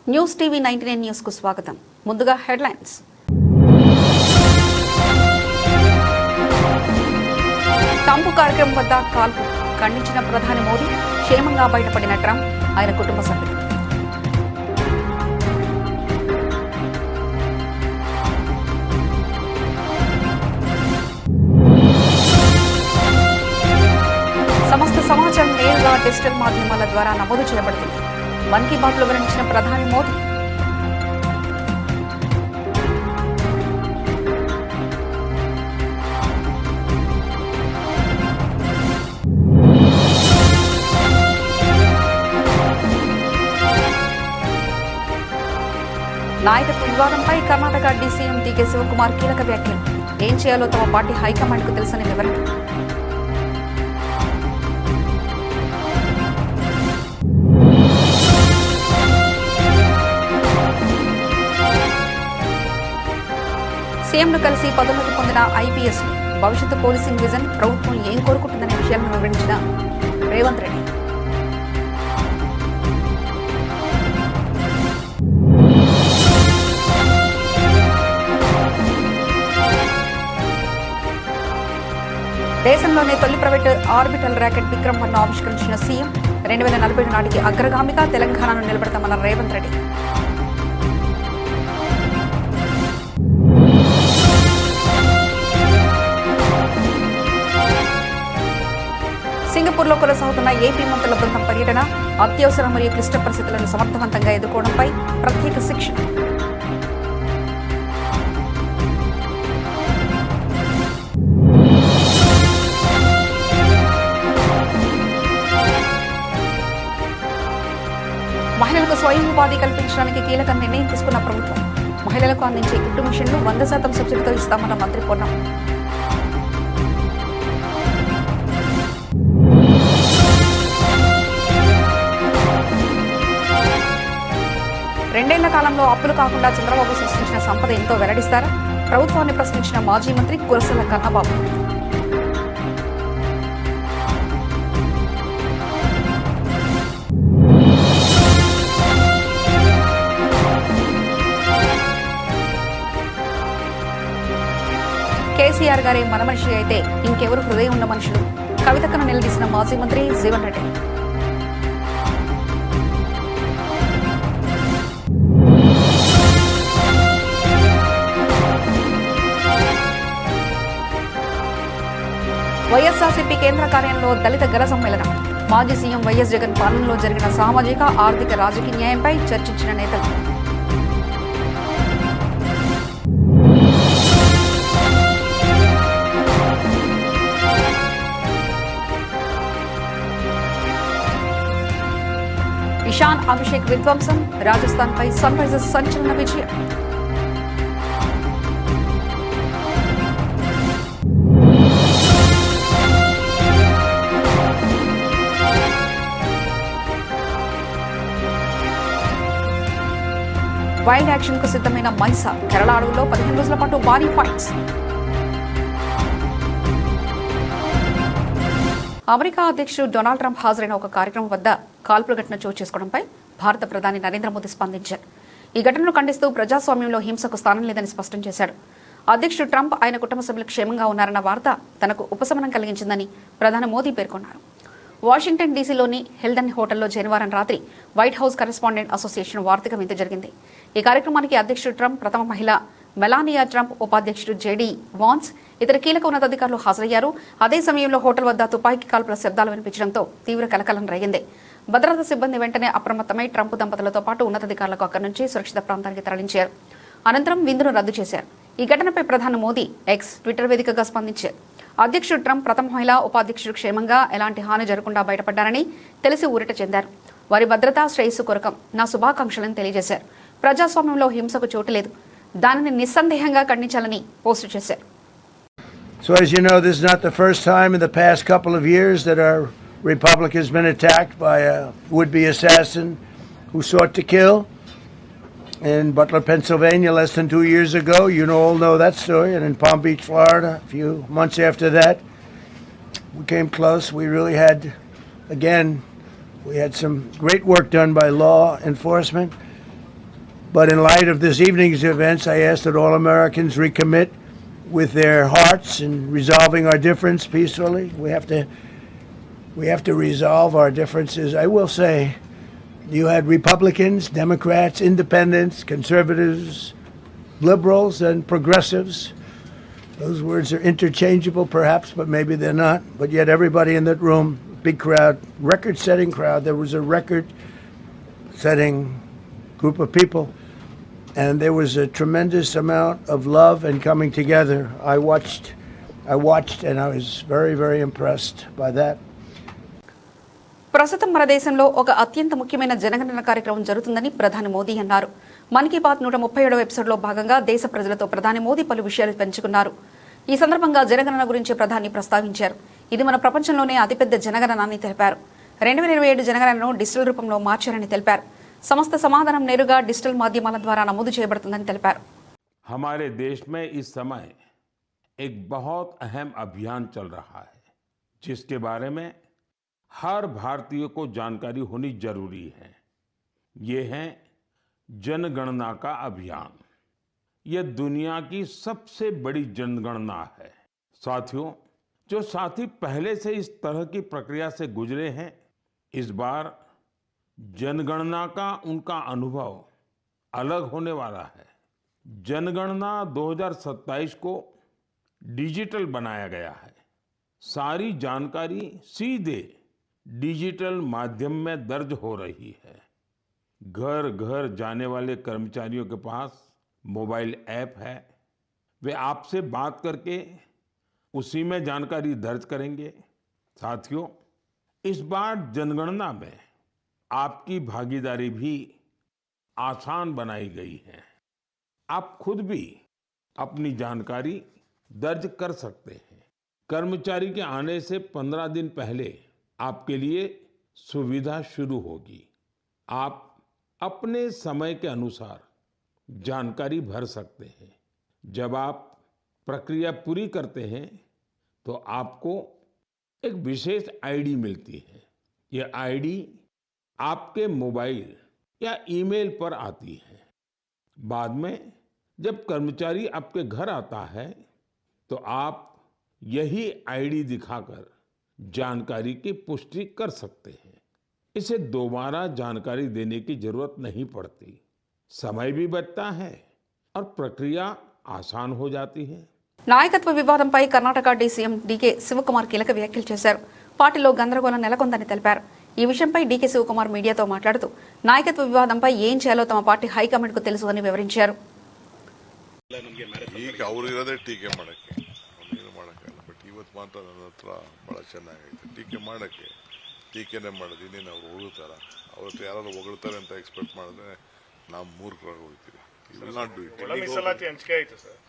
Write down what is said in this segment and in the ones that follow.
News TV 99 news కు స్వాగతం. ముందుగా హెడ్లైన్స్. ట్రంప్ కార్యక్రమం వద్ద కాల్పు ఖండించిన ప్రధాని మోదీ, క్షేమంగా బయటపడిన ట్రంప్, ఆయన కుటుంబ సభ్యులు. సమస్త సమాచారం నేరుగా డిజిటల్ మాధ్యమాల ద్వారా నమోదు చేయబడుతుంది. మన్ కీ బాత్ లో వివరించిన ప్రధాని మోదీ. నాయకత్వ వివాదంపై కర్ణాటక డీసీఎం టీకే శివకుమార్ కీలక వ్యాఖ్యలు. ఏం చేయాలో తమ పార్టీ హైకమాండ్ కు తెలుసని వివరణ. సీఎంను కలిసి పదోన్నతి పొందిన ఐపీఎస్ భవిష్యత్తు పోలీసింగ్ విజన్, ప్రభుత్వం ఏం కోరుకుంటుందనే విషయాలను వివరించిన రేవంత్ రెడ్డి. దేశంలోనే తొలి ప్రైవేటు ఆర్బిటల్ ర్యాకెట్ విక్రమ్ 1 ఆవిష్కరించిన సీఎం. 2040 నాటికి అగ్రగామిగా తెలంగాణను నిలబెడతామన్న రేవంత్ రెడ్డి. సింగపూర్లో కొనసాగుతున్న ఏపీ మంత్రుల బృందం పర్యటన, అత్యవసర మరియు క్లిష్ట పరిస్థితులను సమర్థవంతంగా ఎదుర్కోవడంపై ప్రత్యేక శిక్షణ. మహిళలకు స్వయం ఉపాధి కల్పించడానికి కీలక నిర్ణయం తీసుకున్న ప్రభుత్వం. మహిళలకు అందించే కుట్టు మిషన్లు 100% సబ్సిడీతో ఇస్తామన్న మంత్రి పొన్నం. రెండేళ్ల కాలంలో అప్పులు కాకుండా చంద్రబాబు సృష్టించిన సంపద ఎంతో వెల్లడిస్తారా? ప్రభుత్వాన్ని ప్రశ్నించిన మాజీ మంత్రి కురసాల కన్నబాబు. కేసీఆర్ గారే మన మనిషి అయితే ఇంకెవరు హృదయం ఉన్న మనుషులు? కవితకను నిలదీసిన మాజీ మంత్రి జీవన్ రెడ్డి. వైఎస్ఆర్సీపీ కేంద్ర కార్యాలయంలో దళిత గల సమ్మేళనం. మాజీ సీఎం వైఎస్ జగన్ పాలనలో జరిగిన సామాజిక, ఆర్థిక, రాజకీయ న్యాయంపై చర్చించిన నేతలు. ఇషాన్ అభిషేక్ విధ్వంసం, రాజస్థాన్ పై సన్ రైజర్స్ సంచలన విజయం. వైల్డ్ యాక్షన్ కు సిద్ధమైన మైసా, కేరళ అడవుల్లో 15 రోజుల పాటు భారీ ఫైట్స్. అమెరికా అధ్యక్షుడు డొనాల్డ్ ట్రంప్ హాజరైన ఒక కార్యక్రమం వద్ద కాల్పుల ఘటన చోటు చేసుకోవడంపై భారత ప్రధాని నరేంద్ర మోదీ స్పందించారు. ఈ ఘటనను ఖండిస్తూ ప్రజాస్వామ్యంలో హింసకు స్థానం లేదని స్పష్టం చేశాడు. అధ్యక్షుడు ట్రంప్, ఆయన కుటుంబ సభ్యులు క్షేమంగా ఉన్నారన్న వార్త తనకు ఉపశమనం కలిగించిందని ప్రధాని మోదీ పేర్కొన్నారు. వాషింగ్టన్ డీసీలోని హెల్డన్ హోటల్లో శనివారం రాత్రి వైట్ హౌస్ కరెస్పాండెంట్ అసోసియేషన్ వార్తక వింత జరిగింది. ఈ కార్యక్రమానికి అధ్యక్షుడు ట్రంప్, ప్రథమ మహిళ మెలానియా ట్రంప్, ఉపాధ్యక్షుడు జేడీ వాన్స్, ఇతర కీలక ఉన్నతాధికారులు హాజరయ్యారు. అదే సమయంలో హోటల్ వద్ద తుపాకీ కాల్పుల శబ్దాలు వినిపించడంతో తీవ్ర కలకలం రేగింది. భద్రతా సిబ్బంది వెంటనే అప్రమత్తమై ట్రంప్ దంపతులతో పాటు ఉన్నతాధికారులకు అక్కడి నుంచి సురక్షిత ప్రాంతానికి తరలించారు. అనంతరం విందును రద్దు చేశారు. ఈ ఘటనపై ప్రధాని మోదీ ఎక్స్ ట్విట్టర్ వేదికగా స్పందించారు. అధ్యక్షుడు ట్రంప్, ప్రథమ మహిళ, ఉపాధ్యక్షుడు క్షేమంగా, ఎలాంటి హాని జరగకుండా బయటపడ్డారని తెలిసి ఊరట చెందారు. వారి భద్రతా శ్రేయస్సు కొరకం నా శుభాకాంక్షలను తెలియజేశారు. ప్రజాస్వామ్యంలో హింసకు చోటు లేదు, దానిని నిస్సందేహంగా ఖండించాలని పోస్టు చేశారు. So as you know, this is not the first time in the past couple of years that our republic has been attacked by a would-be assassin who sought to kill. In Butler, Pennsylvania, less than 2 years ago, you all know that story, and in Palm Beach, Florida, a few months after that, we came close. We really had, again, we had some great work done by law enforcement, But in light of this evening's events, I ask that all Americans recommit with their hearts in resolving our difference peacefully. We have to resolve our differences. I will say, you had Republicans, Democrats, Independents, Conservatives, Liberals, and Progressives. Those words are interchangeable, perhaps, but maybe they're not. But yet everybody in that room, big crowd, record-setting crowd, there was a record-setting group of people, and there was a tremendous amount of love and coming together. I watched, and I was very, very impressed by that. ప్రస్తుతం మన దేశంలో ఒక అత్యంత ముఖ్యమైన జనగణన కార్యక్రమం జరుగుతుందని ప్రధాని మోదీ అన్నారు. మన్ కీ బాత్ 137వ ఎపిసోడ్లో భాగంగా దేశ ప్రజలతో ప్రధాని మోదీ పలు విషయాలు పంచుకున్నారు. ఈ సందర్భంగా జనగణన గురించి ప్రధాని ప్రస్తావించారు. ఇది మన ప్రపంచంలోనే అతిపెద్ద జనగణన అని తెలిపారు. 2027 జనగణనను డిజిటల్ రూపంలో మార్చారని తెలిపారు. సమస్త సమాధానం నేరుగా డిజిటల్ మాధ్యమాల ద్వారా నమోదు చేయబడుతుందని తెలిపారు. हमारे देश में इस समय एक बहुत अहम अभियान चल रहा है, जिसके बारे में हर भारतीय को जानकारी होनी जरूरी है. ये है जनगणना का अभियान. यह दुनिया की सबसे बड़ी जनगणना है. साथियों, जो साथी पहले से इस तरह की प्रक्रिया से गुजरे हैं, इस बार जनगणना का उनका अनुभव अलग होने वाला है. जनगणना 2027 को डिजिटल बनाया गया है. सारी जानकारी सीधे डिजिटल माध्यम में दर्ज हो रही है. घर घर जाने वाले कर्मचारियों के पास मोबाइल ऐप है. वे आपसे बात करके उसी में जानकारी दर्ज करेंगे. साथियों, इस बार जनगणना में आपकी भागीदारी भी आसान बनाई गई है. आप खुद भी अपनी जानकारी दर्ज कर सकते हैं. कर्मचारी के आने से 15 दिन पहले आपके लिए सुविधा शुरू होगी. आप अपने समय के अनुसार जानकारी भर सकते हैं. जब आप प्रक्रिया पूरी करते हैं तो आपको एक विशेष आईडी मिलती है. यह आईडी आपके मोबाइल या ईमेल पर आती है. बाद में जब कर्मचारी आपके घर आता है तो आप यही आईडी दिखाकर जानकारी की पुष्टि कर सकते हैं. इसे दोबारा जानकारी देने की जरूरत नहीं पड़ती. समय भी बचता है और प्रक्रिया आसान हो जाती है. నాయకత్వ వివాదంపై కర్ణాటక డీసీఎం డీకే శివకుమార్ కీలక వ్యాఖ్యలు చేశారు. పార్టీలో గందరగోళం నెలకొందని తెలిపారు. ఈ విషయంపై డీకే శివకుమార్ మీడియాతో మాట్లాడుతూ నాయకత్వ వివాదంపై ఏం చేయాలో తమ పార్టీ హైకమాండ్ కు తెలుసు అని వివరించారు. ಈಗ ಅವ್ರು ಇರೋದೇ ಟೀಕೆ ಮಾಡಕ್ಕೆ, ಏನು ಮಾಡೋಕ್ಕಲ್ಲ. ಬಟ್ ಇವತ್ತು ಮಾತ್ರ ನನ್ನ ಹತ್ರ ಭಾಳ ಚೆನ್ನಾಗೈತೆ. ಟೀಕೆ ಮಾಡೋಕ್ಕೆ ಟೀಕೆನೇ ಮಾಡೋದು. ಇನ್ನೇನು ಅವ್ರು ಹೊಗಳ್ತಾರ? ಅವ್ರ ಹತ್ರ ಯಾರು ಹೊಗಳ್ತಾರೆ ಅಂತ ಎಕ್ಸ್ಪೆಕ್ಟ್ ಮಾಡಿದ್ರೆ ನಾವು ಮೂರ್ಖರಾಗಿ ಹೋಗ್ತೀವಿ. ಮೀಸಲಾತಿ ಹಂಚಿಕೆ ಆಯ್ತು ಸರ್,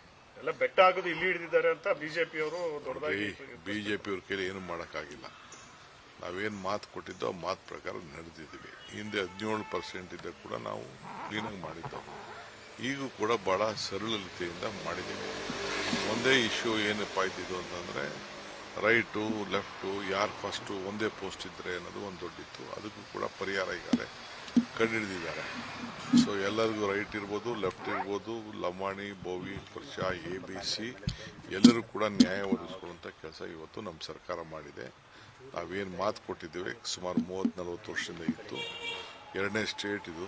ಎಲ್ಲ ಬೆಟ್ಟ ಆಗೋದು ಇಲ್ಲಿ ಹಿಡಿದಿದ್ದಾರೆ ಅಂತ ಬಿಜೆಪಿ ಅವರು ದೊಡ್ಡದಾಗಿ ಬಿಜೆಪಿ ಅವ್ರ ಕೈಲಿ ಏನು ಮಾಡೋಕ್ಕಾಗಿಲ್ಲ. ನಾವೇನು ಮಾತು ಕೊಟ್ಟಿದ್ದೋ ಆ ಮಾತು ಪ್ರಕಾರ ನಡೆದಿದ್ದೀವಿ. ಹಿಂದೆ 17% ಇದ್ದ ಕೂಡ ನಾವು ಕ್ಲೀನಾಗಿ ಮಾಡಿದ್ದೆವು. ಈಗೂ ಕೂಡ ಭಾಳ ಸರಳತೆಯಿಂದ ಮಾಡಿದ್ದೀವಿ. ಒಂದೇ ಇಶ್ಯೂ ಏನಪ್ಪ ಇದ್ದಿದ್ದು ಅಂತಂದರೆ ರೈಟು ಲೆಫ್ಟು ಯಾರು ಫಸ್ಟು ಒಂದೇ ಪೋಸ್ಟ್ ಇದ್ದರೆ ಅನ್ನೋದು ಒಂದು ದೊಡ್ಡಿತ್ತು. ಅದಕ್ಕೂ ಕೂಡ ಪರಿಹಾರ ಈಗಾಗಲೇ ಕಂಡುಹಿಡಿದಿದ್ದಾರೆ. ಸೊ ಎಲ್ಲರಿಗೂ ರೈಟ್ ಇರ್ಬೋದು, ಲೆಫ್ಟ್ ಇರ್ಬೋದು, ಲಂಬಾಣಿ, ಬೋವಿ, ಪುರುಷ, ABC ಎಲ್ಲರೂ ಕೂಡ ನ್ಯಾಯ ಒದಗಿಸ್ಕೊಳ್ಳುವಂಥ ಕೆಲಸ ಇವತ್ತು ನಮ್ಮ ಸರ್ಕಾರ ಮಾಡಿದೆ. ನಾವೇನು ಮಾತು ಕೊಟ್ಟಿದ್ದೇವೆ ಸುಮಾರು 30-40 ವರ್ಷದಿಂದ ಇತ್ತು. 2ನೇ ಸ್ಟೇಟ್ ಇದು.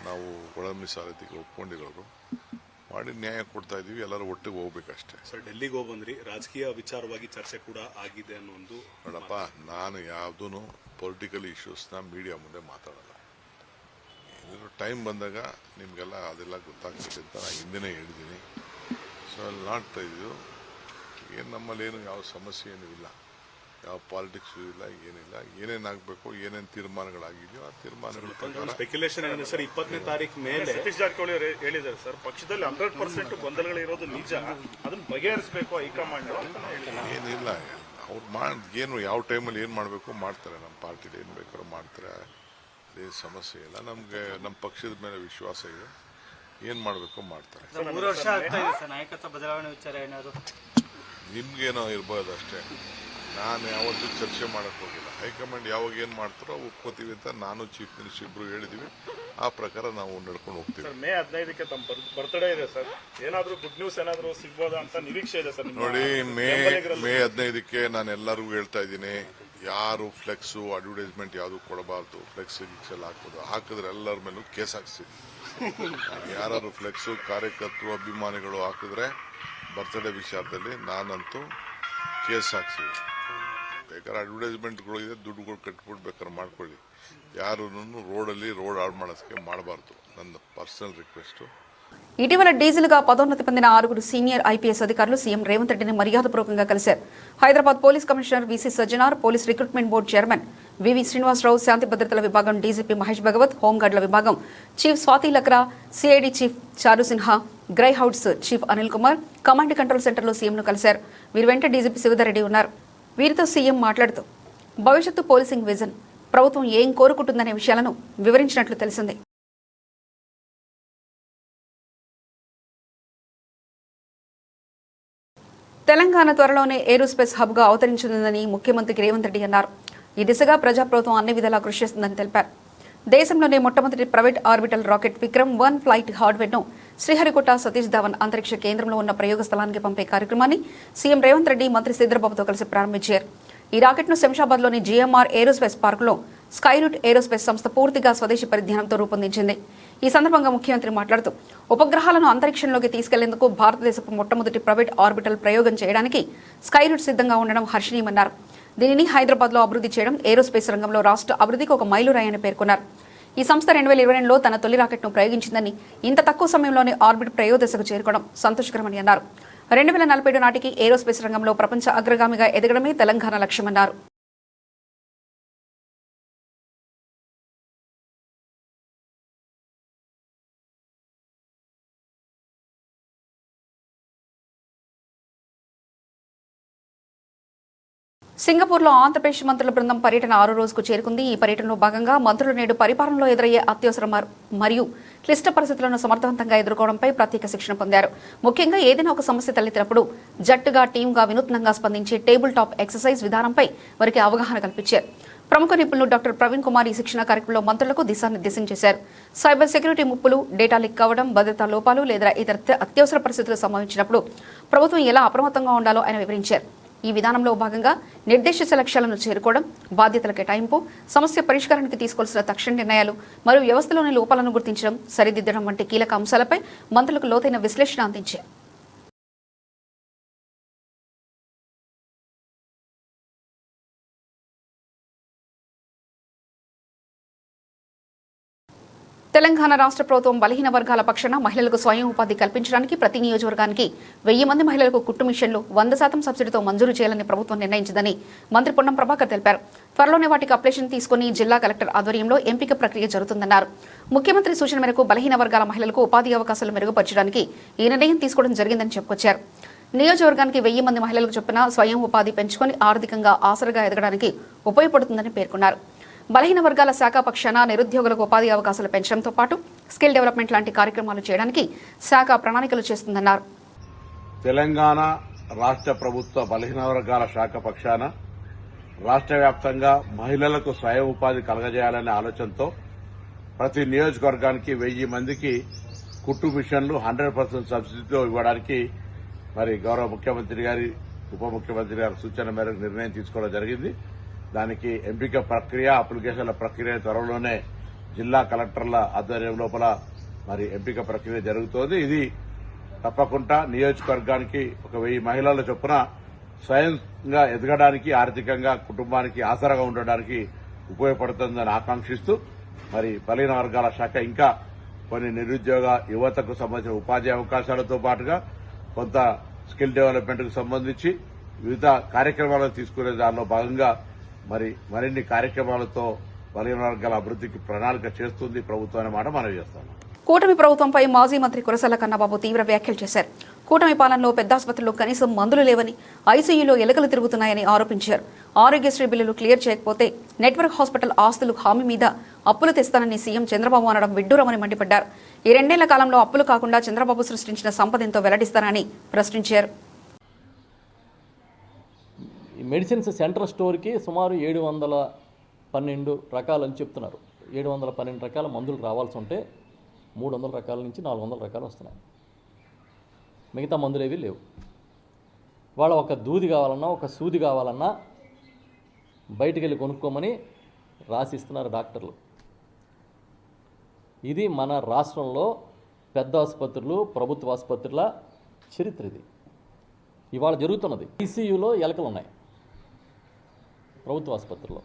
ನಾವು ಒಳ ಮೀಸಲಾತಿಗೆ ಒಪ್ಕೊಂಡಿರೋರು ಮಾಡಿ ನ್ಯಾಯ ಕೊಡ್ತಾ ಇದೀವಿ. ಎಲ್ಲರೂ ಒಟ್ಟಿಗೆ ಹೋಗ್ಬೇಕಷ್ಟೇ. ಸರ್, ಡೆಲ್ಲಿಗೆ ಹೋಗ್ಬಂದ್ರಿ, ರಾಜಕೀಯ ವಿಚಾರವಾಗಿ ಚರ್ಚೆ ಕೂಡ ಆಗಿದೆ ಅನ್ನೋ ಒಂದು. ನೋಡಪ್ಪ, ನಾನು ಯಾವುದೂ ಪೊಲಿಟಿಕಲ್ ಇಶ್ಯೂಸ್ನ ಮೀಡಿಯಾ ಮುಂದೆ ಮಾತಾಡಲ್ಲ. ಟೈಮ್ ಬಂದಾಗ ನಿಮಗೆಲ್ಲ ಅದೆಲ್ಲ ಗೊತ್ತಾಗ್ತದೆ ಅಂತ ನಾನು ಹಿಂದೆನೇ ಹೇಳಿದ್ದೀನಿ. ಸೊ ಅಲ್ಲಿ ನಾಡ್ತಾ ಇದ್ದು ಏನು ನಮ್ಮಲ್ಲೇನು ಯಾವ ಸಮಸ್ಯೆ ಏನೂ ಇಲ್ಲ, ಯಾವ ಪಾಲಿಟಿಕ್ಸು ಇಲ್ಲ, ಏನಿಲ್ಲ. ಏನೇನಾಗಬೇಕು, ಏನೇನು ತೀರ್ಮಾನಗಳಾಗಿದೆಯೋ ಆ ತೀರ್ಮಾನಗಳ ಪ್ರಕಾರ ಸ್ಪೆಕ್ಯುಲೇಷನ್ ಏನಿದೆ ಸರ್. 20ನೇ ತಾರೀಕು ಮೇಲೆ ಸತೀಶ್ ಜಾರಕಿಹೊಳಿ ಹೇಳಿದ್ದಾರೆ ಸರ್, ಪಕ್ಷದಲ್ಲಿ 100% ಗೊಂದಲಗಳಿರೋದು ನಿಜ, ಅದನ್ನ ಬಗೆಹರಿಸಬೇಕು ಹೈಕಮಾಂಡ್. ಏನಿಲ್ಲ, ಅವ್ರು ಏನು ಯಾವ ಟೈಮಲ್ಲಿ ಏನು ಮಾಡಬೇಕು ಮಾಡ್ತಾರೆ. ನಮ್ಮ ಪಾರ್ಟಿಲಿ ಏನು ಬೇಕಾದ್ರೂ ಮಾಡ್ತಾರೆ. ಅದೇನು ಸಮಸ್ಯೆ ಇಲ್ಲ. ನಮಗೆ ನಮ್ಮ ಪಕ್ಷದ ಮೇಲೆ ವಿಶ್ವಾಸ ಇದೆ. ಏನು ಮಾಡಬೇಕು ಮಾಡ್ತಾರೆ. 3 ವರ್ಷ ಆಗ್ತಾ ಇದೆ ಸರ್, ನಾಯಕತ್ವ ಬದಲಾವಣೆ ವಿಚಾರ ಏನಾದ್ರು ನಿಮ್ಗೇನೋ ಇರ್ಬೋದು ಅಷ್ಟೇ. ನಾನು ಯಾವತ್ತೂ ಚರ್ಚೆ ಮಾಡೋಕ್ಕೆ ಹೋಗಿಲ್ಲ. ಹೈಕಮಾಂಡ್ ಯಾವಾಗ ಏನು ಮಾಡ್ತಾರೋ ಒಪ್ಕೋತೀವಿ ಅಂತ ನಾನು ಚೀಫ್ ಮಿನಿಸ್ಟರ್ ಇಬ್ಬರು ಹೇಳಿದ್ದೀವಿ. ಆ ಪ್ರಕಾರ ನಾವು ನಡ್ಕೊಂಡು ಹೋಗ್ತೀವಿ. ಸರ್, ಮೇ 15ಕ್ಕೆ ತಮ್ಮ ಬರ್ತ್ಡೇ ಇದೆ ಸರ್, ಏನಾದರೂ ಗುಡ್ ನ್ಯೂಸ್ ಏನಾದರೂ ಸಿಗ್ಬೋದಾ ಅಂತ ನಿರೀಕ್ಷೆ ಇದೆ ಸರ್? ನೋಡಿ, ಮೇ 15ಕ್ಕೆ ನಾನು ಎಲ್ಲರಿಗೂ ಹೇಳ್ತಾ ಇದ್ದೀನಿ, ಯಾರು ಫ್ಲೆಕ್ಸು ಅಡ್ವರ್ಟೈಸ್ಮೆಂಟ್ ಯಾವುದು ಕೊಡಬಾರ್ದು. ಫ್ಲೆಕ್ಸ್ ಗಿಕ್ಸೆಲ್ಲ ಹಾಕೋದು, ಹಾಕಿದ್ರೆ ಎಲ್ಲರ ಮೇಲೂ ಕೇಸ್ ಹಾಕ್ಸಿ. ಯಾರು ಫ್ಲೆಕ್ಸು ಕಾರ್ಯಕರ್ತರು ಅಭಿಮಾನಿಗಳು ಹಾಕಿದ್ರೆ ಬರ್ತ್ಡೇ ವಿಚಾರದಲ್ಲಿ ನಾನಂತೂ ಕೇಸ್ ಹಾಕ್ಸಿ. ಬೇಕಾದ್ರೆ ಅಡ್ವರ್ಟೈಸ್ಮೆಂಟ್ಗಳು ಇದೆ, ದುಡ್ಡುಗಳು ಕಟ್ಬಿಟ್ಟು ಬೇಕಾದ್ರೆ ಮಾಡ್ಕೊಳ್ಳಿ. ಯಾರೂ ರೋಡಲ್ಲಿ ರೋಡ್ ಹಾಳು ಮಾಡೋದಕ್ಕೆ ಮಾಡಬಾರ್ದು. ನನ್ನ ಪರ್ಸನಲ್ ರಿಕ್ವೆಸ್ಟು. ఇటీవల డీజిల్గా పదోన్నతి పొందిన 6 సీనియర్ ఐపీఎస్ అధికారులు సీఎం రేవంత్ రెడ్డిని మర్యాదపూర్వకంగా కలిశారు. Hyderabad police commissioner VC Sajjanar, police recruitment board chairman VV Srinivasarao, శాంతి భద్రతల విభాగం డీజీపీ మహేష్ భగవత్, హోంగార్డుల విభాగం chief Swathi Lakra, CID chief Charu Sinha, greyhounds chief Anil Kumar, command control సెంటర్లో సీఎంను కలిశారు. వీరి వెంట డీజీపీ శివధరెడ్డి ఉన్నారు. వీరితో సీఎం మాట్లాడుతూ భవిష్యత్తు పోలీసింగ్ విజన్, ప్రభుత్వం ఏం కోరుకుంటుందనే విషయాలను వివరించినట్లు తెలిసింది. తెలంగాణ త్వరలోనే ఏరోస్పేస్ హబ్గా అవతరించనుందని ముఖ్యమంత్రి రేవంత్ రెడ్డి అన్నారు. ఈ దిశగా ప్రజాప్రభుత్వం అన్ని విధాలా కృషి చేస్తుందని తెలిపారు. దేశంలోనే మొట్టమొదటి private orbital rocket Vikram one flight హార్డ్వేర్ను శ్రీహరికోట సతీష్ ధావన్ అంతరిక్ష కేంద్రంలో ఉన్న ప్రయోగ స్థలానికి పంపే కార్యక్రమాన్ని సీఎం రేవంత్ రెడ్డి మంత్రి శ్రీధర్బాబుతో కలిసి ప్రారంభించారు. ఈ రాకెట్ను శంషాబాద్లోని జీఎంఆర్ ఏరోస్పేస్ పార్కులో స్కైరూట్ ఏరోస్పేస్ సంస్థ పూర్తిగా స్వదేశీ పరిజ్ఞానంతో రూపొందించింది. ఈ సందర్భంగా ముఖ్యమంత్రి మాట్లాడుతూ ఉపగ్రహాలను అంతరిక్షంలోకి తీసుకెళ్లేందుకు భారతదేశపు మొట్టమొదటి ప్రైవేట్ ఆర్బిటల్ ప్రయోగం చేయడానికి స్కైరూట్ సిద్ధంగా ఉండడం హర్షణీయమన్నారు. దీనిని హైదరాబాద్లో అభివృద్ధి చేయడం ఏరోస్పేస్ రంగంలో రాష్ట్ర అభివృద్ధికి ఒక మైలురాయని పేర్కొన్నారు. ఈ సంస్థ 2022లో తన తొలి రాకెట్ను ప్రయోగించిందని, ఇంత తక్కువ సమయంలోనే ఆర్బిట్ ప్రయోగ దశకు చేరుకోవడం సంతోషకరమని అన్నారు. 2047 నాటికి ఏరోస్పేస్ రంగంలో ప్రపంచ అగ్రగామిగా ఎదగడమే తెలంగాణ లక్ష్యమన్నారు. సింగపూర్లో ఆంధ్రప్రదేశ్ మంత్రుల బృందం పర్యటన 6వ రోజుకు చేరుకుంది. ఈ పర్యటనలో భాగంగా మంత్రులు నేడు పరిపాలనలో ఎదురయ్యే అత్యవసర మరియు క్లిష్ట పరిస్థితులను సమర్థవంతంగా ఎదుర్కోవడంపై ప్రత్యేక శిక్షణ పొందారు. ముఖ్యంగా ఏదైనా ఒక సమస్య తలెత్తినప్పుడు జట్టుగా, టీంగా వినూత్నంగా స్పందించే టేబుల్ టాప్ ఎక్సర్సైజ్ విధానంపై వారికి అవగాహన కల్పించారు. ప్రముఖ నిపుణులు డాక్టర్ ప్రవీణ్ కుమార్ ఈ శిక్షణ కార్యక్రమంలో మంత్రులకు దిశానిర్దేశం చేశారు. సైబర్ సెక్యూరిటీ ముప్పులు, డేటా లీక్ కావడం, భద్రతా లోపాలు లేదా ఇతర అత్యవసర పరిస్థితులు సంభవించినప్పుడు ప్రభుత్వం ఎలా అప్రమత్తంగా ఉండాలో ఆయన వివరించారు. ఈ విధానంలో భాగంగా నిర్దేశిత లక్ష్యాలను చేరుకోవడం, బాధ్యతల కేటాయింపు, సమస్య పరిష్కారానికి తీసుకోవాల్సిన తక్షణ నిర్ణయాలు మరియు వ్యవస్థలోని లోపాలను గుర్తించడం, సరిదిద్దడం వంటి కీలక అంశాలపై మంత్రులకు లోతైన విశ్లేషణ అందించారు. తెలంగాణ రాష్ట్ర ప్రభుత్వం బలహీన వర్గాల పక్షాన మహిళలకు స్వయం ఉపాధి కల్పించడానికి ప్రతి నియోజకవర్గానికి 1000 మంది మహిళలకు కుట్టు మిషన్లు 100% సబ్సిడీతో మంజూరు చేయాలని ప్రభుత్వం నిర్ణయించిందని మంత్రి పొన్నం ప్రభాకర్ తెలిపారు. త్వరలోనే వాటికి అప్లికేషన్ తీసుకుని జిల్లా కలెక్టర్ ఆధ్వర్యంలో ఎంపిక ప్రక్రియ జరుగుతుందన్నారు. ముఖ్యమంత్రి సూచన మేరకు బలహీన వర్గాల మహిళలకు ఉపాధి అవకాశాలు మెరుగుపరచడానికి ఈ నిర్ణయం తీసుకోవడం జరిగిందని చెప్పుకొచ్చారు. నియోజకవర్గానికి 1000 మంది మహిళలకు చొప్పున స్వయం ఉపాధి పెంచుకొని ఆర్థికంగా ఆసరగా ఎదగడానికి ఉపయోగపడుతుందని పేర్కొన్నారు. బలహీన వర్గాల శాఖ పక్షాన నిరుద్యోగులకు ఉపాధి అవకాశాలు పెంచడంతో పాటు స్కిల్ డెవలప్మెంట్ లాంటి కార్యక్రమాలు చేయడానికి శాఖ ప్రణాళికలు చేస్తుందన్నారు. తెలంగాణ రాష్ట్ర ప్రభుత్వ బలహీన వర్గాల శాఖ పక్షాన రాష్ట్ర వ్యాప్తంగా మహిళలకు స్వయం ఉపాధి కలగజేయాలనే ఆలోచనతో ప్రతి నియోజకవర్గానికి 1000 మందికి కుట్టు మిషన్లు 100% సబ్సిడీతో ఇవ్వడానికి మరి గౌరవ ముఖ్యమంత్రి గారి, ఉప ముఖ్యమంత్రి గారి సూచన మేరకు నిర్ణయం తీసుకోవడం జరిగింది. దానికి ఎంపిక ప్రక్రియ, అప్లికేషన్ల ప్రక్రియ త్వరలోనే జిల్లా కలెక్టర్ల ఆధ్వర్యం లోపల మరి ఎంపిక ప్రక్రియ జరుగుతోంది. ఇది తప్పకుండా నియోజకవర్గానికి ఒక 1000 మహిళల చొప్పున స్వయంగా ఎదగడానికి, ఆర్థికంగా కుటుంబానికి ఆసరాగా ఉండడానికి ఉపయోగపడుతుందని ఆకాంక్షిస్తూ మరి బలహీన వర్గాల శాఖ ఇంకా కొన్ని నిరుద్యోగ యువతకు సంబంధించిన ఉపాధి అవకాశాలతో పాటుగా కొంత స్కిల్ డెవలప్మెంట్ కు సంబంధించి వివిధ కార్యక్రమాలు తీసుకునే దానిలో భాగంగా మరిన్ని కార్యక్రమాలతో బలహీన వర్గాల అభివృద్ధికి ప్రణాళిక చేస్తుంది ప్రభుత్వం అనే మాట మనం చేస్తాం. కూటమి ప్రభుత్వంపై మాజీ మంత్రి కురసాల కన్నబాబు తీవ్ర వ్యాఖ్యలు చేశారు. కూటమి పాలనలో పెద్ద ఆసుపత్రుల్లో కనీసం మందులు లేవని, ఐసీయూలో ఎలుకలు తిరుగుతున్నాయని ఆరోపించారు. ఆరోగ్యశ్రీ బిల్లులు క్లియర్ చేయకపోతే నెట్వర్క్ హాస్పిటల్ ఆస్తులు హామీ మీద అప్పులు తెస్తానని సీఎం చంద్రబాబు అనడం విడ్డూరమని మండిపడ్డారు. ఈ 2 ఏళ్ల కాలంలో అప్పులు కాకుండా చంద్రబాబు సృష్టించిన సంపద ఎంతో వెల్లడిస్తారని ప్రశ్నించారు. మెడిసిన్స్ సెంట్రల్ స్టోర్కి సుమారు 712 రకాలని చెప్తున్నారు. 712 రకాల మందులు రావాల్సి ఉంటే 300 రకాల నుంచి 400 రకాలు వస్తున్నాయి. మిగతా మందులు ఏవి లేవు. వాళ్ళ ఒక దూది కావాలన్నా ఒక సూది కావాలన్నా బయటికి వెళ్ళి కొనుక్కోమని రాసిస్తున్నారు డాక్టర్లు. ఇది మన రాష్ట్రంలో పెద్ద ఆసుపత్రులు, ప్రభుత్వ ఆసుపత్రుల చరిత్ర. ఇది ఇవాళ జరుగుతున్నది. ICUలో ఎలకలు ఉన్నాయి ప్రభుత్వ ఆసుపత్రుల్లో.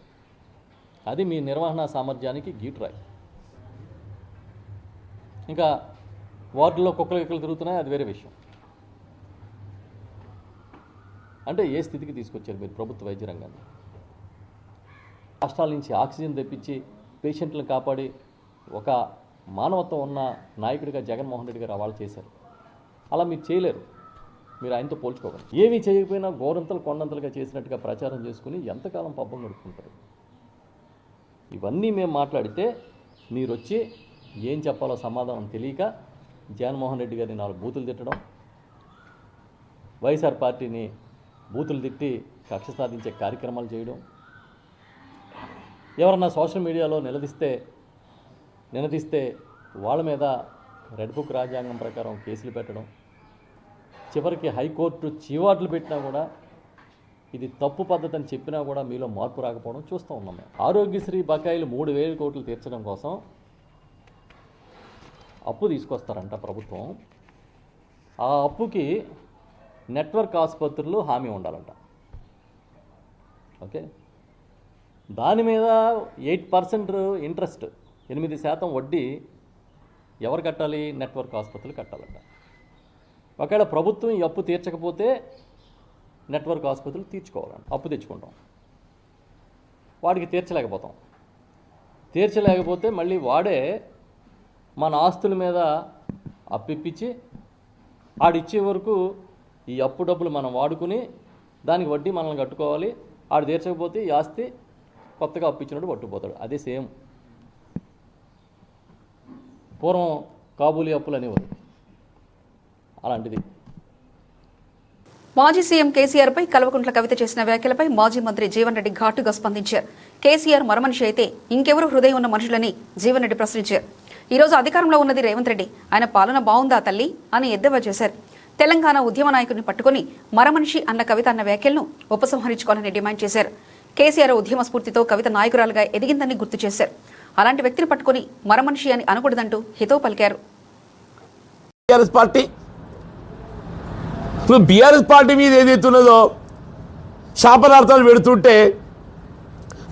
అది మీ నిర్వహణ సామర్థ్యానికి గీటురాయి. ఇంకా వార్డుల్లో కుక్కలు తిరుగుతున్నాయి, అది వేరే విషయం. అంటే ఏ స్థితికి తీసుకొచ్చారు మీరు ప్రభుత్వ వైద్య రంగాన్ని? రాష్ట్రాల నుంచి ఆక్సిజన్ తెప్పించి పేషెంట్లను కాపాడి ఒక మానవత్వం ఉన్న నాయకుడిగా జగన్మోహన్ రెడ్డి గారు అవాళ్ళు చేశారు. అలా మీరు చేయలేరు. మీరు ఆయనతో పోల్చుకోగలరు. ఏమీ చేయకపోయినా గోరంతలు కొండంతలుగా చేసినట్టుగా ప్రచారం చేసుకుని ఎంతకాలం పబ్బం గడుపుకుంటారు? ఇవన్నీ మేము మాట్లాడితే మీరు వచ్చి ఏం చెప్పాలో సమాధానం తెలియక జగన్మోహన్ రెడ్డి గారిని 4 బూతులు తిట్టడం, వైఎస్ఆర్ పార్టీని బూతులు తిట్టి కక్ష సాధించే కార్యక్రమాలు చేయడం, ఎవరన్నా సోషల్ మీడియాలో నిలదీస్తే వాళ్ళ మీద రెడ్ బుక్ రాజ్యాంగం ప్రకారం కేసులు పెట్టడం, చివరికి హైకోర్టు చీవాట్లు పెట్టినా కూడా ఇది తప్పు పద్ధతి అని చెప్పినా కూడా మీలో మార్పు రాకపోవడం చూస్తూ ఉన్నాం. మేము ఆరోగ్యశ్రీ బకాయిలు 3,000 కోట్లు తీర్చడం కోసం అప్పు తీసుకొస్తారంట ప్రభుత్వం. ఆ అప్పుకి నెట్వర్క్ ఆసుపత్రులు హామీ ఉండాలంట. ఓకే, దాని మీద 8% ఇంట్రెస్ట్, 8% వడ్డీ ఎవరు కట్టాలి? నెట్వర్క్ ఆసుపత్రులు కట్టాలంట. ఒకవేళ ప్రభుత్వం ఈ అప్పు తీర్చకపోతే నెట్వర్క్ ఆసుపత్రులు తీర్చుకోవాలంట. అప్పు తెచ్చుకుంటాం, వాడికి తీర్చలేకపోతే మళ్ళీ వాడే మన ఆస్తుల మీద అప్పిప్పించి ఆడిచ్చే వరకు ఈ అప్పు డబ్బులు మనం వాడుకుని దానికి వడ్డీ మనల్ని కట్టుకోవాలి. ఆడు తీర్చకపోతే ఈ ఆస్తి కొత్తగా అప్పించినట్టు పట్టుకుపోతాడు. అదే సేమ్ పూర్వం కాబూలీ అప్పులు అనేవారు, అలాంటిది. మాజీ సీఎం కేసీఆర్ పై కల్వకుంట్ల కవిత చేసిన వ్యాఖ్యలపై మాజీ మంత్రి జీవన్ రెడ్డి ఘాటుగా స్పందించారు. కేసీఆర్ మరమనిషి అయితే ఇంకెవరు హృదయం ఉన్న మనుషులని జీవన్ రెడ్డి ప్రశ్నించారు. ఈ రోజు అధికారంలో ఉన్నది రేవంత్ రెడ్డి, ఆయన పాలన బాగుందా తల్లి అని ఎద్దేవా చేశారు. తెలంగాణ ఉద్యమ నాయకుడిని పట్టుకుని మరమనిషి అన్న కవిత అన్న వ్యాఖ్యలను ఉపసంహరించుకోవాలని డిమాండ్ చేశారు. కేసీఆర్ ఉద్యమ స్ఫూర్తితో కవిత నాయకురాలుగా ఎదిగిందని గుర్తు చేశారు. అలాంటి వ్యక్తిని పట్టుకుని మరమనిషి అని అనకూడదంటూ హితవు పలికారు. బీఆర్ఎస్ పార్టీ మీద ఏదైతున్నదో శాపనార్థాలు పెడుతుంటే,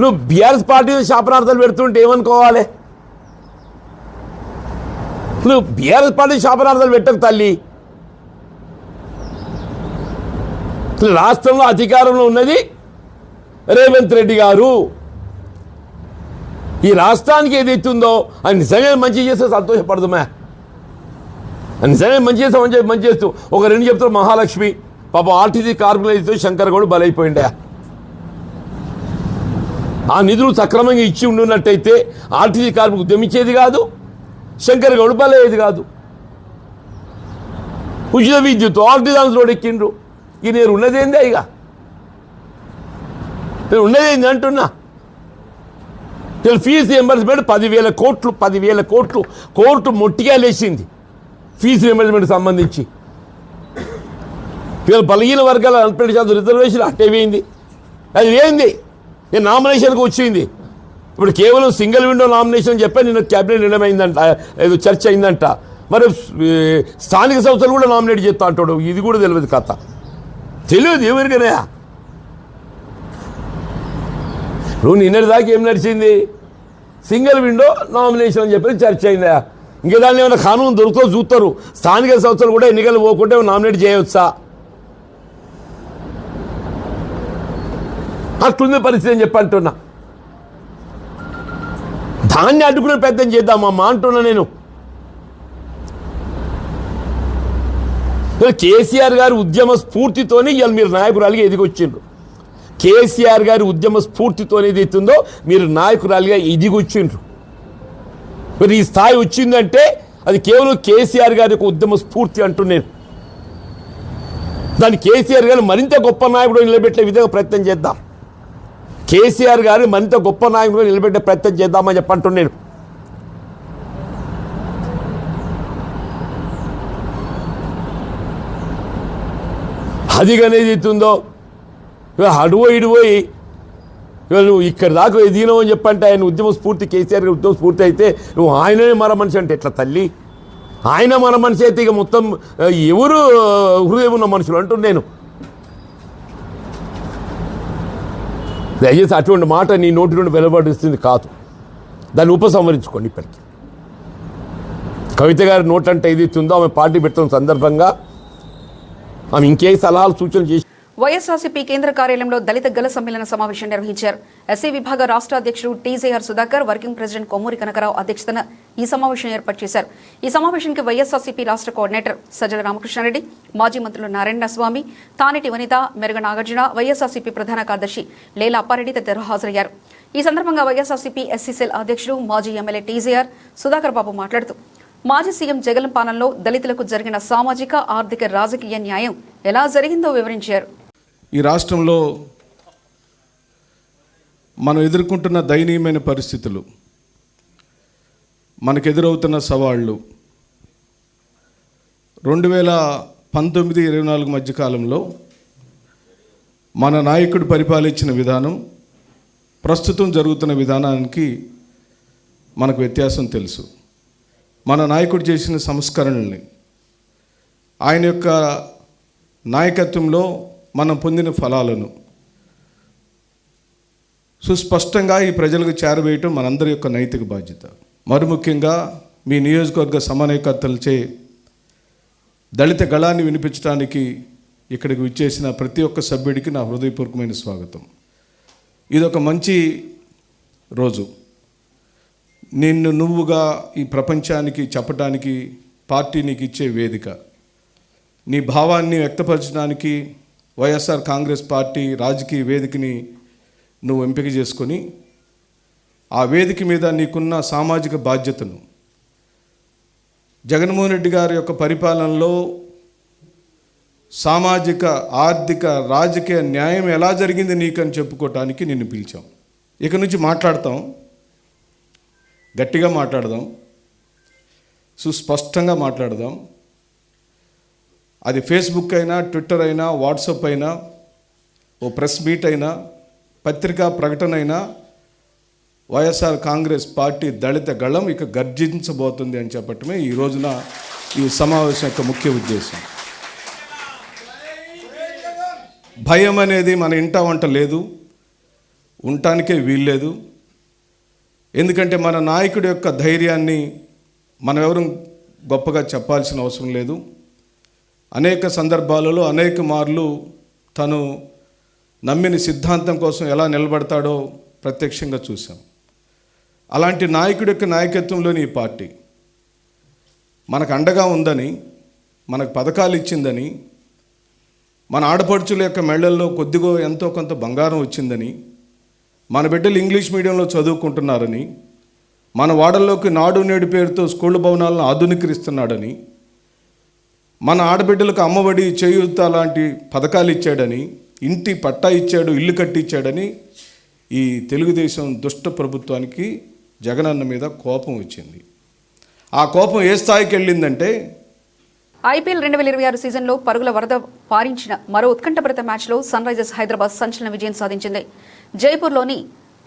నువ్వు బీఆర్ఎస్ పార్టీ శాపనార్థాలు పెడుతుంటే ఏమనుకోవాలి? నువ్వు బీఆర్ఎస్ పార్టీ శాపనార్థాలు పెట్టకు తల్లి. రాష్ట్రంలో అధికారంలో ఉన్నది రేవంత్ రెడ్డి గారు. ఈ రాష్ట్రానికి ఏదైతుందో అది నిజంగా మంచి చేస్తే సంతోషపడదుమే. నిజంగా మంచి చేస్తాం, మంచి చేస్తూ ఒక 2 చెప్తారు. మహాలక్ష్మి పాపం ఆర్టీసీ కార్పొరేట్ శంకర్ గౌడ్ బలైపోయిండే. ఆ నిధులు సక్రమంగా ఇచ్చి ఉండున్నట్టయితే ఆర్టీసీ కార్మికులు ఉద్యమించేది కాదు, శంకర్ గౌడ్ బలయ్యేది కాదు. ఉచిత విద్యుత్ ఆర్టీసీ రోడ్ ఎక్కిండ్రు. ఇక నేను ఉన్నదేందే, ఇక నేను ఉన్నదేంది అంటున్నా. ఫీజు రియంబర్స్మెంట్ 10,000 కోట్లు కోర్టు మొట్టిగా లేచింది ఫీజు రియంబర్స్మెంట్ సంబంధించి. బలహీన వర్గాల 40% రిజర్వేషన్ అట్టే వేయింది. అది వేయింది, నేను నామినేషన్కి వచ్చింది. ఇప్పుడు కేవలం సింగిల్ విండో నామినేషన్ చెప్పి నిన్న క్యాబినెట్ నిర్ణయం అయిందంట, ఏదో చర్చ అయిందంట. మరి స్థానిక సంస్థలు కూడా నామినేట్ చేస్తా అంటాడు. ఇది కూడా తెలియదు, కథ తెలియదు ఎవరికైనా. నువ్వు నిన్నటి దాకా ఏం నడిచింది? సింగిల్ విండో నామినేషన్ అని చెప్పి చర్చ అయిందా? ఇంకా దాన్ని ఏమైనా కానూన్ దొరుకుతో చూస్తారు. స్థానిక సంస్థలు కూడా ఎన్నికలు పోకుంటే నామినేట్ చేయవచ్చా? అట్లుంది పరిస్థితి అని చెప్పి అంటున్నా. దాన్ని అడ్డుకునే ప్రయత్నం చేద్దామమ్మా అంటున్నా నేను. కేసీఆర్ గారి ఉద్యమ స్ఫూర్తితోనే ఇవాళ మీరు నాయకురాలిగా ఎదిగొచ్చిండ్రు. కేసీఆర్ గారి ఉద్యమ స్ఫూర్తితోనే ఏదైతుందో మీరు నాయకురాలిగా ఎదిగొచ్చిండ్రు. మరి ఈ స్థాయి వచ్చిందంటే అది కేవలం కేసీఆర్ గారి యొక్క ఉద్యమ స్ఫూర్తి అంటున్నాను. దాన్ని కేసీఆర్ గారు మరింత గొప్ప నాయకుడు నిలబెట్టే విధంగా ప్రయత్నం చేద్దాం. కేసీఆర్ గారు మరింత గొప్ప నాయకుడు నిలబెట్టే ప్రయత్నం చేద్దామని చెప్పంటున్నాను. అది అనేది ఎత్తుందో అడువో ఇడిపోయి ఇవాళ నువ్వు ఇక్కడ దాకా ఎదిగినావు అని చెప్పంటే ఆయన ఉద్యమ స్ఫూర్తి కేసీఆర్ ఉద్యమ స్ఫూర్తి అయితే నువ్వు ఆయననే మర మనిషి అంటే ఎట్లా తల్లి? ఆయన మన మనిషి అయితే ఇక మొత్తం ఎవరు హృదయం ఉన్న మనుషులు అంటూ నేను దయచేసి అటువంటి మాట నీ నోటి నుండి వెలువడిస్తుంది కాదు. దాన్ని ఉపసంహరించుకోండి. ఇప్పటికీ కవిత గారి నోటంటే ఏది ఉందో ఆమె పార్టీ పెడుతున్న సందర్భంగా ఆమె ఇంకే సలహాలు సూచనలు చేసి వైఎస్ఆర్సీపీ కేంద్ర కార్యాలయంలో దళిత గల సమ్మేళన సమావేశం నిర్వహించారు. ఎస్సీ విభాగ రాష్ట్ర అధ్యక్షుడు TJR Sudhakar, working president Kommuri Kanaka Rao అధ్యక్షతన ఈ సమావేశం ఏర్పాటు చేశారు. ఈ సమావేశానికి వైఎస్ఆర్సీపీ రాష్ట్ర కోఆర్డినేటర్ సజ్జల రామకృష్ణారెడ్డి, మాజీ మంత్రులు నారాయణ స్వామి, తానేటి వనిత, మెరుగ నాగార్జున, వైఎస్ఆర్సీపీ ప్రధాన కార్యదర్శి లేలా అప్పారెడ్డి తదితరులు హాజరయ్యారు. ఈ సందర్భంగా వైఎస్ఆర్సీపీ ఎస్సీ సెల్ అధ్యక్షుడు మాజీ ఎమ్మెల్యే టీజేఆర్ సుధాకర్ బాబు మాట్లాడుతూ మాజీ సీఎం జగన్ పాలనలో దళితులకు జరిగిన సామాజిక, ఆర్థిక, రాజకీయ న్యాయం ఎలా జరిగిందో వివరించారు. ఈ రాష్ట్రంలో మనం ఎదుర్కొంటున్న దయనీయమైన పరిస్థితులు, మనకు ఎదురవుతున్న సవాళ్లు 2019-24 మధ్యకాలంలో మన నాయకుడు పరిపాలించిన విధానం, ప్రస్తుతం జరుగుతున్న విధానానికి మనకు వ్యత్యాసం తెలుసు. మన నాయకుడు చేసిన సంస్కరణల్ని, ఆయన యొక్క నాయకత్వంలో మనం పొందిన ఫలాలను సుస్పష్టంగా ఈ ప్రజలకు చేరవేయటం మనందరి యొక్క నైతిక బాధ్యత. మరి ముఖ్యంగా మీ నియోజకవర్గ సమన్వయకర్తలచే దళిత గళాన్ని వినిపించడానికి ఇక్కడికి విచ్చేసిన ప్రతి ఒక్క సభ్యుడికి నా హృదయపూర్వకమైన స్వాగతం. ఇదొక మంచి రోజు. నిన్ను నువ్వుగా ఈ ప్రపంచానికి చెప్పడానికి పార్టీ నీకు ఇచ్చే వేదిక. నీ భావాన్ని వ్యక్తపరచడానికి వైఎస్ఆర్ కాంగ్రెస్ పార్టీ రాజకీయ వేదికని నువ్వు ఎంపిక చేసుకొని ఆ వేదిక మీద నీకున్న సామాజిక బాధ్యతను, జగన్మోహన్ రెడ్డి గారి యొక్క పరిపాలనలో సామాజిక, ఆర్థిక, రాజకీయ న్యాయం ఎలా జరిగింది నీకని చెప్పుకోవటానికి నిన్ను పిలిచాం. ఇక నుంచి మాట్లాడతాం, గట్టిగా మాట్లాడదాం, సుస్పష్టంగా మాట్లాడదాం. అది ఫేస్బుక్ అయినా, ట్విట్టర్ అయినా, వాట్సాప్ అయినా, ఓ ప్రెస్ మీట్ అయినా, పత్రికా ప్రకటన అయినా వైఎస్ఆర్ కాంగ్రెస్ పార్టీ దళిత గళం ఇక గర్జించబోతుంది అని చెప్పటమే ఈ రోజున ఈ సమావేశం యొక్క ముఖ్య ఉద్దేశం. భయం అనేది మన ఇంట వంట లేదు, ఉండటానికే వీల్లేదు. ఎందుకంటే మన నాయకుడి యొక్క ధైర్యాన్ని మనం ఎవరు గొప్పగా చెప్పాల్సిన అవసరం లేదు. అనేక సందర్భాలలో అనేక మార్లు తను నమ్మిన సిద్ధాంతం కోసం ఎలా నిలబడతాడో ప్రత్యక్షంగా చూసాం. అలాంటి నాయకుడి యొక్క నాయకత్వంలోని ఈ పార్టీ మనకు అండగా ఉందని, మనకు పథకాలు ఇచ్చిందని, మన ఆడపడుచుల యొక్క మెళ్ళల్లో కొద్దిగా ఎంతో కొంత బంగారం వచ్చిందని, మన బిడ్డలు ఇంగ్లీష్ మీడియంలో చదువుకుంటున్నారని, మన వాడల్లోకి నాడు నేడు పేరుతో స్కూళ్ళ భవనాలను ఆధునీకరిస్తున్నాడని, మన ఆడబిడ్డలకు అమ్మఒడి, చేయూత లాంటి పథకాలు ఇచ్చాడని, ఇంటి పట్టా ఇచ్చాడు, ఇల్లు కట్టించాడని ఈ తెలుగుదేశం దుష్ట ప్రభుత్వానికి జగనన్న మీద కోపం వచ్చింది. ఆ కోపం ఏ స్థాయికి వెళ్ళిందంటే ఐపీఎల్ 2026 సీజన్లో పరుగుల వరద పారించిన మరో ఉత్కంఠభరిత మ్యాచ్లో సన్ రైజర్స్ హైదరాబాద్ సంచలన విజయం సాధించింది. జైపూర్లోని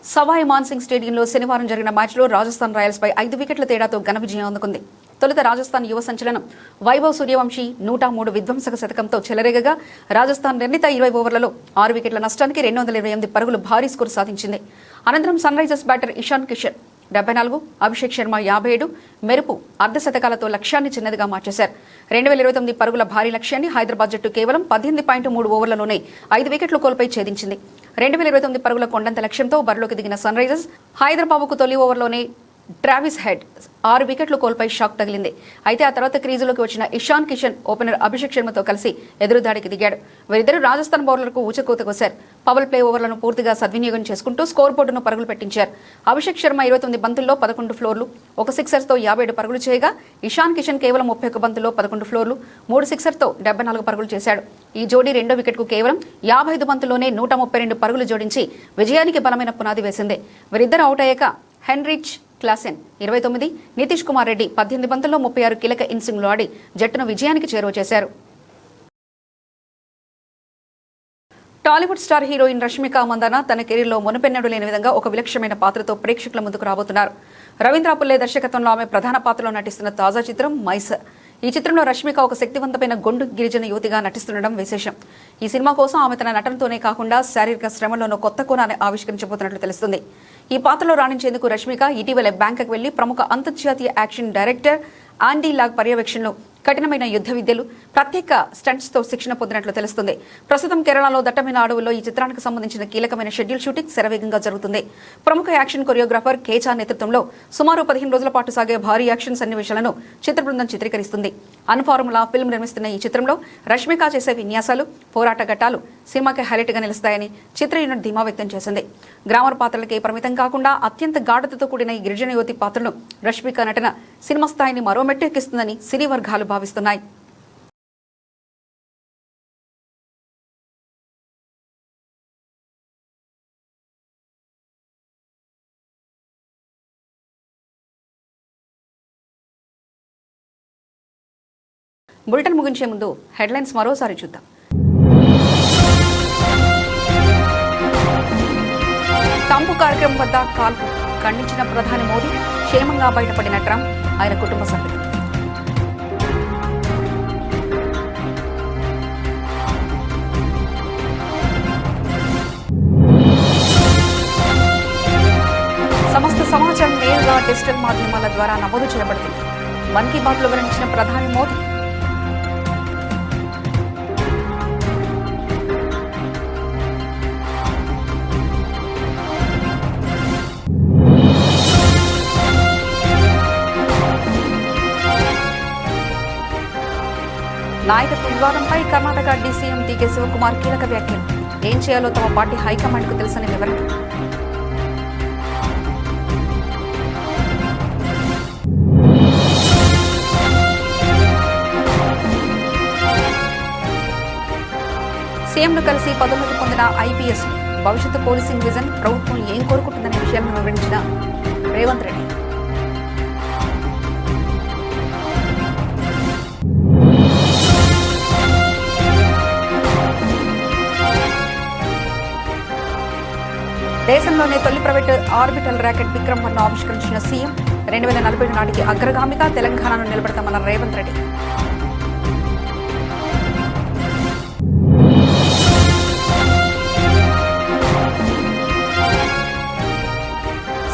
సవాయ్ మాన్సింగ్ స్టేడియంలో శనివారం జరిగిన మ్యాచ్లో రాజస్థాన్ రాయల్స్పై 5 వికెట్ల తేడాతో ఘన విజయం అందుకుంది. తొలుత రాజస్థాన్ యువ సంచలనం వైభవ్ సూర్యవంశీ 103 విధ్వంసక శతకంతో చెలరేగగా రాజస్థాన్ నిర్ణీత 20 ఓవర్లలో 6 వికెట్ల నష్టానికి 228 పరుగులు భారీ స్కోరు సాధించింది. అనంతరం Sunrisers batter Ishan Kishan 74, Abhishek Sharma 57 మెరుపు అర్ధశతకాలతో లక్ష్యాన్ని చిన్నదిగా మార్చేశారు. 2029 పరుగుల భారీ లక్ష్యాన్ని హైదరాబాద్ జట్టు కేవలం 18.3 ఓవర్లలోనే 5 వికెట్లు కోల్పోయి ఛేదించింది. 2029 పరుగుల కొండంత లక్ష్యంతో బరిలోకి దిగిన సన్ రైజర్స్ హైదరాబాద్కు తొలి ఓవర్లోనే ట్రావిస్ హెడ్ 6 వికెట్లు కోల్పోయి షాక్ తగిలింది. అయితే ఆ తర్వాత క్రీజులోకి వచ్చిన ఇషాన్ కిషన్ ఓపెనర్ అభిషేక్ శర్మతో కలిసి ఎదురుదాడికి దిగాడు. వీరిద్దరూ రాజస్థాన్ బౌలర్లకు ఊచకోత కోశారు. పవర్ ప్లే ఓవర్లను పూర్తిగా సద్వినియోగం చేసుకుంటూ స్కోర్ బోర్డును పరుగులు పెట్టించారు. అభిషేక్ శర్మ 29 బంతుల్లో 11 ఫ్లోర్లు, 1 సిక్సర్తో 57 పరుగులు చేయగా ఇషాన్ కిషన్ కేవలం 31 బంతుల్లో 11 ఫ్లోర్లు, 3 సిక్సర్తో 74 పరుగులు చేశాడు. ఈ జోడీ రెండో వికెట్కు కేవలం 55 బంతుల్లోనే 132 పరుగులు జోడించి విజయానికి బలమైన పునాది వేసింది. వీరిద్దరు అవుట్ అయ్యాక హెన్రిచ్ క్లాసెన్ 29, నితీష్ కుమార్ రెడ్డి 18 బంతుల్లో 36 కీలక ఇన్నింగ్స్లు ఆడి జట్టును విజయానికి చేరువ చేశారు. టాలీవుడ్ స్టార్ హీరోయిన్ రష్మిక మందాన తన కెరీర్లో మునుపెన్నడూ లేని విధంగా ఒక విలక్షణమైన పాత్రతో ప్రేక్షకుల ముందుకు రాబోతున్నారు. రవీంద్ర పుల్లే దర్శకత్వంలో ఆమె ప్రధాన పాత్రలో నటిస్తున్న తాజా చిత్రం మైస్. ఈ చిత్రంలో రష్మిక ఒక శక్తివంతమైన గొండు గిరిజన యువతిగా నటిస్తుండడం విశేషం. ఈ సినిమా కోసం ఆమె తన నటనతోనే కాకుండా శారీరక శ్రమలోనూ కొత్త కోణాన్ని ఆవిష్కరించబోతున్నట్లు తెలుస్తుంది. ఈ పాత్రలో రాణించేందుకు రష్మిక ఇటీవలే బ్యాంకాక్ వెళ్లి ప్రముఖ అంతర్జాతీయ యాక్షన్ డైరెక్టర్ ఆండీ లాగ్ పర్యవేక్షణలో కఠినమైన యుద్ధ విద్యలు, ప్రత్యేక స్టంట్స్ తో శిక్షణ పొందినట్లు తెలుస్తుంది. ప్రస్తుతం కేరళలో దట్టమైన అడవుల్లో ఈ చిత్రానికి సంబంధించిన కీలకమైన షెడ్యూల్ షూటింగ్ శరవేగంగా జరుగుతుంది. ప్రముఖ యాక్షన్ కొరియోగ్రాఫర్ కేచా నేతృత్వంలో సుమారు 15 రోజుల పాటు సాగే భారీ యాక్షన్ సన్నివేశాలను చిత్ర బృందం చిత్రీకరిస్తుంది. అన్ఫార్ములా ఫిల్మ్ నిర్మిస్తున్న ఈ చిత్రంలో రష్మిక చేసే విన్యాసాలు, పోరాట ఘట్టాలు సినిమాకి హైలైట్ గా నిలుస్తాయని చిత్ర యూనిట్ ధీమా వ్యక్తం చేసింది. గ్రామర్ పాత్రలకే పరిమితం కాకుండా అత్యంత గాఢతతో కూడిన ఈ గిరిజన యువతి పాత్రను రష్మిక నటన సినిమా స్థాయిని మరో మెట్టు ఎక్కిస్తుందని సినీ వర్గాలు భావిస్తున్నాయి. బులెటిన్ ముగించే ముందు హెడ్లైన్స్ మరోసారి చూద్దాం. ట్రంప్ కార్యక్రమం వద్ద కాల్పు ఖండించిన ప్రధాని మోదీ, క్షేమంగా బయటపడిన ట్రంప్, ఆయన కుటుంబ సభ్యులు. సమస్త సమాచారం నేరుగా డిజిటల్ మాధ్యమాల ద్వారా నమోదు చేయబడుతుంది. మన్ కీ బాత్ లో వివరించిన ప్రధాని మోదీ. నాయకత్వ వివాదంపై కర్ణాటక డీసీఎం టీకే శివకుమార్ కీలక వ్యాఖ్యలు. ఏం చేయాలో తమ పార్టీ హైకమాండ్ కు తెలుసని వివరణ. సీఎంను కలిసి పదోన్నతి పొందిన ఐపీఎస్ భవిష్యత్తు పోలీసింగ్ విజన్, ప్రభుత్వం ఏం కోరుకుంటుందనే విషయాలను వివరించిన రేవంత్ రెడ్డి. దేశంలోనే తొలి private orbital rocket Vikram one ఆవిష్కరించిన సీఎం. 2040 నాటికి అగ్రగామిగా తెలంగాణను నిలబెడతామన్న రేవంత్ రెడ్డి.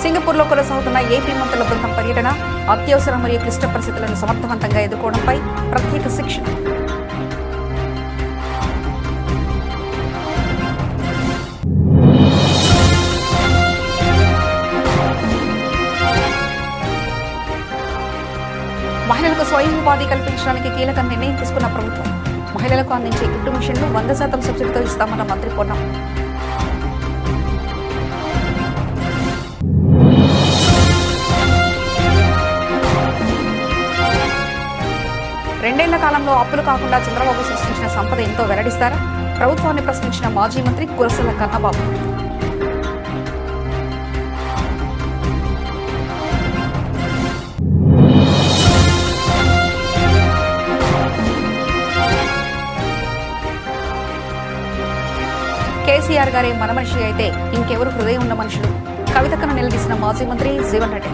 సింగపూర్లో కొనసాగుతున్న ఏపీ మంత్రుల బృందం పర్యటన, అత్యవసర మరియు క్లిష్ట పరిస్థితులను సమర్థవంతంగా ఎదుర్కోవడంపై ప్రత్యేక శిక్షణ. మహిళలకు స్వయం ఉపాధి కల్పించడానికి కీలక నిర్ణయం తీసుకున్న ప్రభుత్వం. మహిళలకు అందించే కుట్టు మిషన్లు 100% సబ్సిడీతో ఇస్తామన్న మంత్రి పొన్నం. రెండేళ్ల కాలంలో అప్పులు కాకుండా చంద్రబాబు సృష్టించిన సంపద ఎంతో వెల్లడిస్తారా? ప్రభుత్వాన్ని ప్రశ్నించిన మాజీ మంత్రి కురసాల కన్నబాబు. కేసీఆర్ గారే మన మనిషి అయితే ఇంకెవరు హృదయం ఉన్న మనుషులు? కవితకను నిలదీసిన మాజీ మంత్రి జీవన్ రెడ్డి.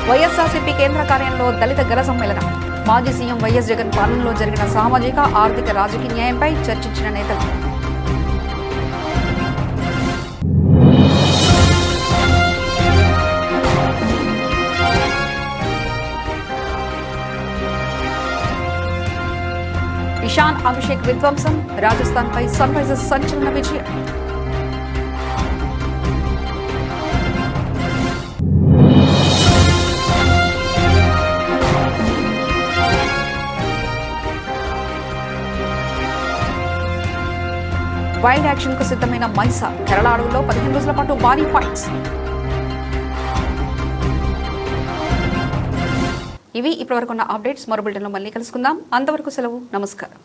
వైఎస్ఆర్సీపీ కేంద్ర కార్యాలయంలో దళిత గల సమ్మేళనం. మాజీ సీఎం వైఎస్ జగన్ పాలనలో జరిగిన సామాజిక, ఆర్థిక, రాజకీయ న్యాయంపై చర్చించిన నేతలు. ఇషాన్ అభిషేక్ విధ్వంసం, రాజస్థాన్పై సన్ రైజర్స్ సంచలన విజయం. వైల్డ్ యాక్షన్ కు సిద్ధమైన మైసా, కేరళ అడవుల్లో 15 రోజుల పాటు భారీ ఫైట్స్. ఇవి ఇప్పటివరకున్న అప్డేట్స్. మరో బులెటిన్లో మళ్ళీ కలుసుకుందాం. అంతవరకు సెలవు. నమస్కారం.